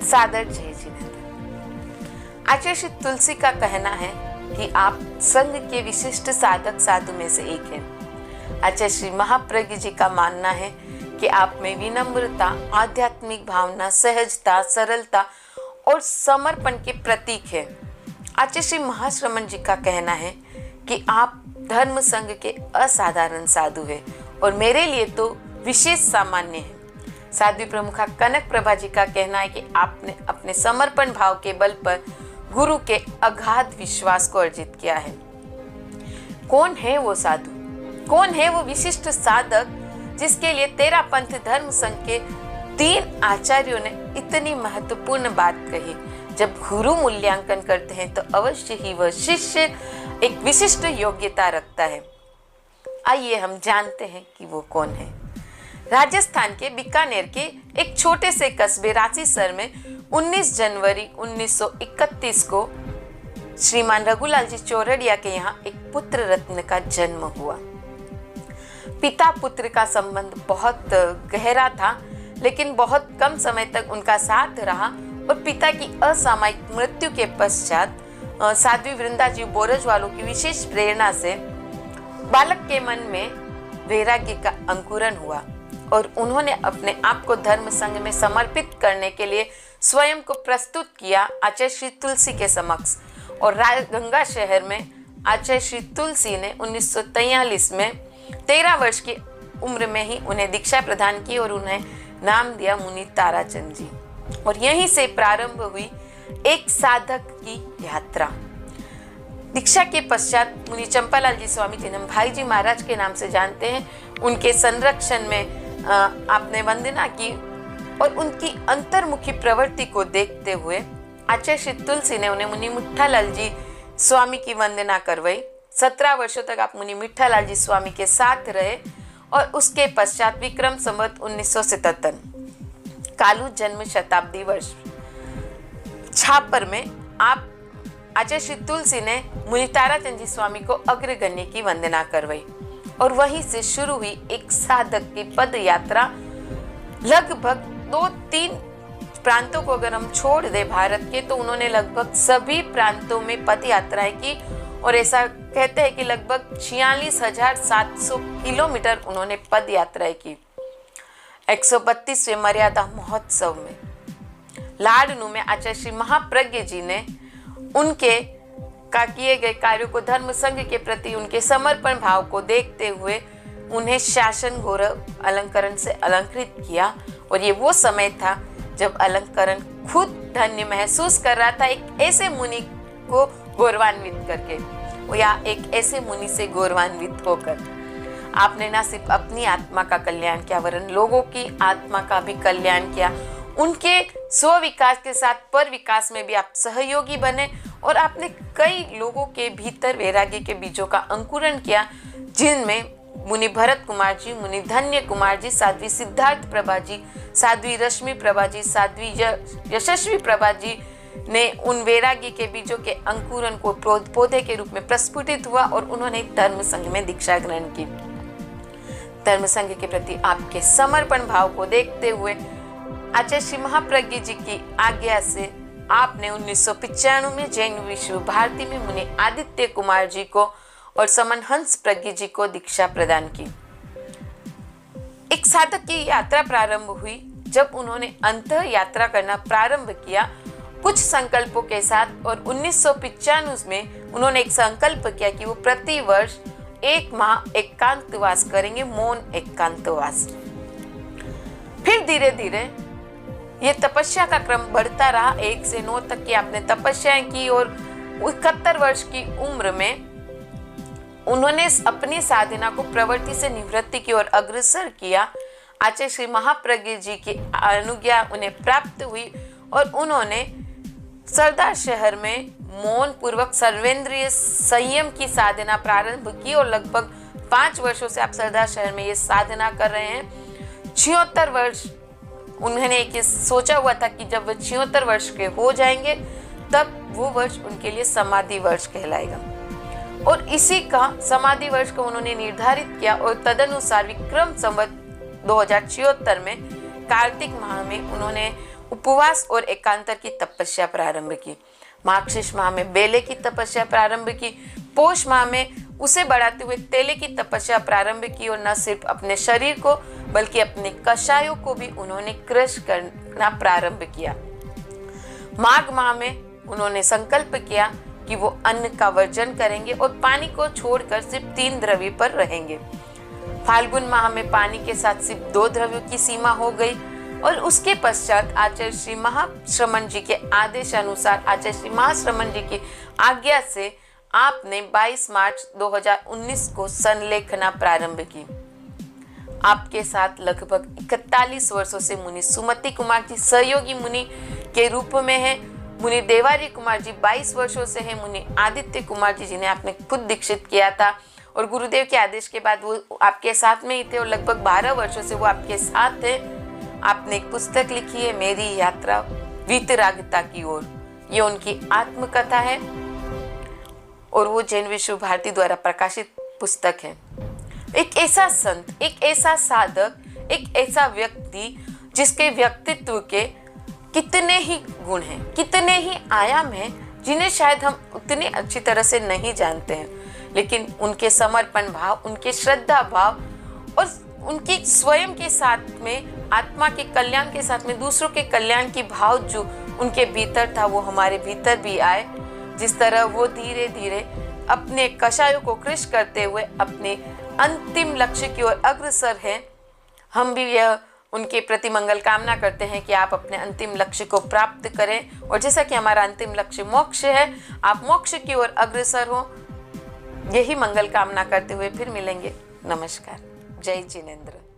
सादर जय जिनेंद्र। आचार्य श्री तुलसी का कहना है कि आप संघ के विशिष्ट साधक साधु में से एक हैं। आचार्य श्री महाप्रज्ञ जी का मानना है कि आप में विनम्रता, आध्यात्मिक भावना, सहजता, सरलता और समर्पण के प्रतीक है। आचार्य श्री महाश्रमण जी का कहना है कि आप धर्म संघ के असाधारण साधु हैं और मेरे लिए तो विशेष सामान्य है। साध्वी प्रमुखा कनक प्रभा जी का कहना है कि आपने अपने समर्पण भाव के बल पर गुरु के अगाध विश्वास को अर्जित किया है। कौन है वो साधु, कौन है वो विशिष्ट साधक जिसके लिए तेरा पंथ धर्म संघ के 3 आचार्यों ने इतनी महत्वपूर्ण बात कही। जब गुरु मूल्यांकन करते हैं तो अवश्य ही वह शिष्य एक विशिष्ट योग्यता रखता है। आइए हम जानते हैं कि वो कौन है। राजस्थान के बीकानेर के एक छोटे से कस्बे रांसीसर में 19 जनवरी 1931 को श्रीमान रघुलाल जी चौरड़िया के यहाँ एक पुत्र रत्न का जन्म हुआ। पिता पुत्र का संबंध बहुत गहरा था, लेकिन बहुत कम समय तक उनका साथ रहा और पिता की असामयिक मृत्यु के पश्चात साध्वी वृंदा जी बोरज वालों की विशेष प्रेरणा से बालक के मन में वैराग्य का अंकुरन हुआ और उन्होंने अपने आप को धर्म संघ में समर्पित करने के लिए स्वयं को प्रस्तुत किया आचार्य श्री तुलसी के समक्ष। और राजगंगा शहर में आचार्य श्री तुलसी ने 1943 में 13 वर्ष की उम्र में ही उन्हें दीक्षा प्रदान की और उन्हें नाम दिया मुनि ताराचंद जी। और यहीं से प्रारंभ हुई एक साधक की यात्रा। दीक्षा के पश्चात मुनि चंपालाल जी स्वामी जिन्हें हम भाई जी महाराज के नाम से जानते हैं, उनके संरक्षण में आपने वंदना की और उनकी अंतर्मुखी प्रवृत्ति को देखते हुए आचार्य श्री तुलसी ने उन्हें मुनि मिठालाल जी स्वामी की वंदना करवाई। 17 वर्षों तक आप मुनि मिठालाल जी स्वामी के साथ रहे और उसके पश्चात विक्रम संवत 1977 कालू जन्म शताब्दी वर्ष छापर में आप आचार्य श्री तुलसी ने मुनि ताराचंद जी स्वामी को अग्रगण्य की वंदना करवाई और वहीं से शुरू हुई एक साधक की पद यात्रा। लगभग 2-3 प्रांतों को अगर हम छोड़ दें भारत के, तो उन्होंने लगभग सभी प्रांतों में पद यात्राएं की और ऐसा कहते हैं कि लगभग 46,700 किलोमीटर उन्होंने पद यात्राएं की। 132वें मर्यादा महोत्सव में लाडनू में आचार्य श्री महाप्रज्ञ जी ने उनके का किए गए कार्यों को धर्म संघ के प्रति उनके समर्पण भाव को देखते हुए उन्हें शासन गौरव अलंकरण से अलंकृत किया। और ये वो समय था जब अलंकरण खुद धन्य महसूस कर रहा था एक ऐसे मुनि को गौरवान्वित करके, या एक ऐसे मुनि से गौरवान्वित होकर। आपने न सिर्फ अपनी आत्मा का कल्याण किया वरन लोगों की आत्मा का भी कल्याण किया। उनके स्व विकास के साथ पर विकास में भी आप सहयोगी बने और आपने कई लोगों के भीतर वैराग्य के बीजों का अंकुरण किया, जिनमें मुनि भरत कुमार जी, मुनि धन्य कुमार जी, साध्वी सिद्धार्थ प्रभा जी, साध्वी रश्मि प्रभा जी, साध्वी यशस्वी प्रभा जी ने उन वैराग्य के बीजों के अंकुरन को पौधे के रूप में प्रस्फुटित हुआ और उन्होंने धर्म संघ में दीक्षा ग्रहण की। धर्म संघ के प्रति आपके समर्पण भाव को देखते हुए आचार्य श्री महाप्रज्ञ जी की आज्ञा से आपने 1995 में जैन विश्व भारती में मुनि आदित्य कुमार जी को और समन हंस प्रज्ञ जी को दीक्षा प्रदान की। एक साधक की यात्रा प्रारंभ हुई जब उन्होंने अंतः यात्रा करना प्रारंभ किया कुछ संकल्पों के साथ, और 1995 में उन्होंने एक संकल्प किया कि वो प्रति वर्ष 1 माह एकांतवास करेंगे, मौन एकांतवास। फिर धीरे धीरे ये तपस्या का क्रम बढ़ता रहा। 1 से 9 तक की आपने तपस्याएं की और 71 वर्ष की उम्र में उन्होंने अपनी साधना को प्रवृत्ति से निवृत्ति की ओर अग्रसर किया। आचार्य श्री महाप्रज्ञ जी की अनुज्ञा उन्हें प्राप्त हुई और उन्होंने सरदार शहर में मौन पूर्वक सर्वेंद्रिय संयम की साधना प्रारंभ की और लगभग 5 वर्षों से आप सरदार शहर में ये साधना कर रहे हैं। 76 वर्ष उन्होंने एक सोचा हुआ था कि जब वो 76 वर्ष के हो जाएंगे तब वो वर्ष उनके लिए समाधि वर्ष कहलाएगा, और इसी का समाधि वर्ष को उन्होंने निर्धारित किया। और तदनुसार विक्रम संवत 2076 में कार्तिक माह में उन्होंने उपवास और एकांतर की तपस्या प्रारंभ की। मार्गशीर्ष माह में बेले की तपस्या प्रारंभ की। पोष माह में उसे बढ़ाते हुए तेले की तपस्या प्रारंभ की और न सिर्फ अपने शरीर को बल्कि अपने कषायों को भी उन्होंने क्रश करना प्रारंभ किया। माघ माह में उन्होंने संकल्प किया कि वो अन्न का वर्जन करेंगे और पानी को छोड़कर सिर्फ 3 द्रव्य पर रहेंगे। फाल्गुन माह में पानी के साथ सिर्फ 2 द्रव्यों की सीमा हो गई और उसके पश्चात आचार्य श्री महाश्रमण जी के आदेश अनुसार आचार्य श्री महाश्रमण जी की आज्ञा से आपने 22 मार्च 2019 को संलेखना प्रारंभ की। आपके साथ लगभग 41 वर्षों से मुनि सुमति कुमार जी सहयोगी मुनि के रूप में हैं। मुनि देवारी कुमार जी 22 वर्षों से हैं। मुनि आदित्य कुमार जी जिन्हें आपने खुद दीक्षित किया था और गुरुदेव के आदेश के बाद वो आपके साथ में ही थे और लगभग 12 वर्षों से वो आपके साथ थे। आपने एक पुस्तक लिखी है, मेरी यात्रा वीतरागता की ओर। ये उनकी आत्मकथा है और वो जैन विश्व भारती द्वारा प्रकाशित पुस्तक है। एक ऐसा संत, एक ऐसा साधक, एक ऐसा व्यक्ति जिसके व्यक्तित्व के कितने ही गुण हैं, कितने ही आयाम हैं जिन्हें शायद हम उतनी अच्छी तरह से नहीं जानते हैं, लेकिन उनके समर्पण भाव, उनके श्रद्धा भाव और उनकी स्वयं के साथ में आत्मा के कल्याण के साथ में दूसरों के कल्याण की भाव जो उनके भीतर था वो हमारे भीतर भी आए। जिस तरह वो धीरे धीरे अपने कषायों को कृश करते हुए अपने अंतिम लक्ष्य की ओर अग्रसर हैं, हम भी यह उनके प्रति मंगल कामना करते हैं कि आप अपने अंतिम लक्ष्य को प्राप्त करें और जैसा कि हमारा अंतिम लक्ष्य मोक्ष है, आप मोक्ष की ओर अग्रसर हो। यही मंगल कामना करते हुए फिर मिलेंगे। नमस्कार। जय जिनेंद्र।